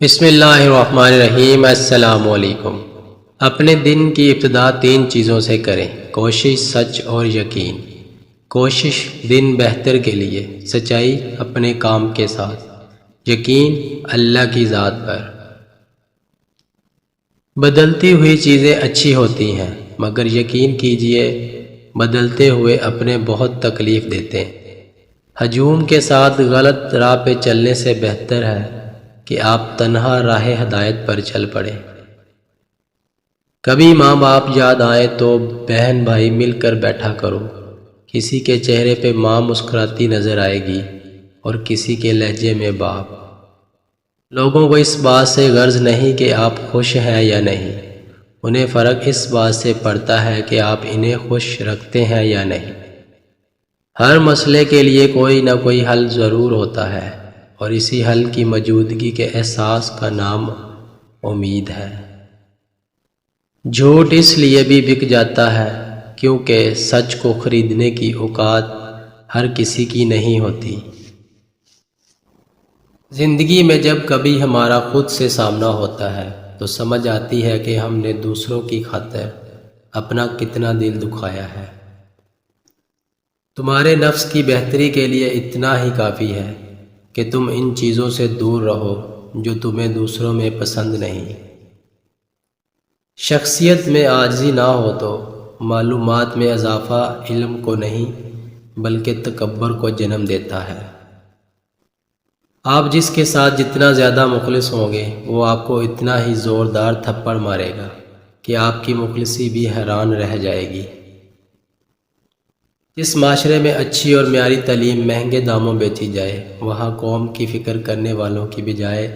بسم اللہ الرحمن الرحیم۔ السلام علیکم۔ اپنے دن کی ابتدا 3 چیزوں سے کریں: کوشش، سچ اور یقین۔ کوشش دن بہتر کے لیے، سچائی اپنے کام کے ساتھ، یقین اللہ کی ذات پر۔ بدلتی ہوئی چیزیں اچھی ہوتی ہیں، مگر یقین کیجئے بدلتے ہوئے اپنے بہت تکلیف دیتے ہیں۔ ہجوم کے ساتھ غلط راہ پہ چلنے سے بہتر ہے کہ آپ تنہا راہ ہدایت پر چل پڑیں۔ کبھی ماں باپ یاد آئے تو بہن بھائی مل کر بیٹھا کرو۔ کسی کے چہرے پہ ماں مسکراتی نظر آئے گی اور کسی کے لہجے میں باپ۔ لوگوں کو اس بات سے غرض نہیں کہ آپ خوش ہیں یا نہیں، انہیں فرق اس بات سے پڑتا ہے کہ آپ انہیں خوش رکھتے ہیں یا نہیں۔ ہر مسئلے کے لیے کوئی نہ کوئی حل ضرور ہوتا ہے، اور اسی حل کی موجودگی کے احساس کا نام امید ہے۔ جھوٹ اس لیے بھی بک جاتا ہے کیونکہ سچ کو خریدنے کی اوقات ہر کسی کی نہیں ہوتی۔ زندگی میں جب کبھی ہمارا خود سے سامنا ہوتا ہے تو سمجھ آتی ہے کہ ہم نے دوسروں کی خاطر اپنا کتنا دل دکھایا ہے۔ تمہارے نفس کی بہتری کے لیے اتنا ہی کافی ہے کہ تم ان چیزوں سے دور رہو جو تمہیں دوسروں میں پسند نہیں۔ شخصیت میں عاجزی نہ ہو تو معلومات میں اضافہ علم کو نہیں بلکہ تکبر کو جنم دیتا ہے۔ آپ جس کے ساتھ جتنا زیادہ مخلص ہوں گے وہ آپ کو اتنا ہی زوردار تھپڑ مارے گا کہ آپ کی مخلصی بھی حیران رہ جائے گی۔ جس معاشرے میں اچھی اور معیاری تعلیم مہنگے داموں بیچی جائے، وہاں قوم کی فکر کرنے والوں کی بجائے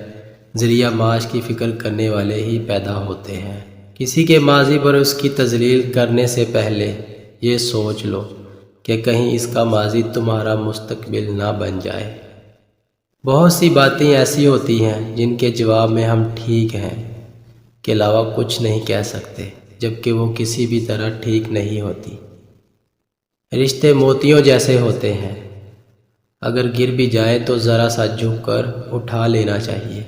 ذریعہ معاش کی فکر کرنے والے ہی پیدا ہوتے ہیں۔ کسی کے ماضی پر اس کی تذلیل کرنے سے پہلے یہ سوچ لو کہ کہیں اس کا ماضی تمہارا مستقبل نہ بن جائے۔ بہت سی باتیں ایسی ہوتی ہیں جن کے جواب میں ہم ٹھیک ہیں کے علاوہ کچھ نہیں کہہ سکتے، جبکہ وہ کسی بھی طرح ٹھیک نہیں ہوتی۔ رشتے موتیوں جیسے ہوتے ہیں، اگر گر بھی جائے تو ذرا سا جھک کر اٹھا لینا چاہیے۔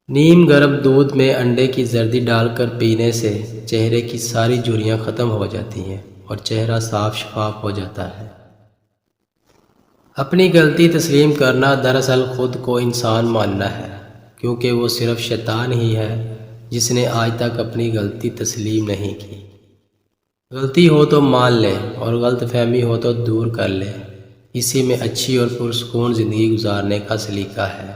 نیم گرم دودھ میں انڈے کی زردی ڈال کر پینے سے چہرے کی ساری جھریاں ختم ہو جاتی ہیں اور چہرہ صاف شفاف ہو جاتا ہے۔ اپنی غلطی تسلیم کرنا دراصل خود کو انسان ماننا ہے، کیونکہ وہ صرف شیطان ہی ہے جس نے آج تک اپنی غلطی تسلیم نہیں کی۔ غلطی ہو تو مان لے اور غلط فہمی ہو تو دور کر لے، اسی میں اچھی اور پرسکون زندگی گزارنے کا سلیقہ ہے۔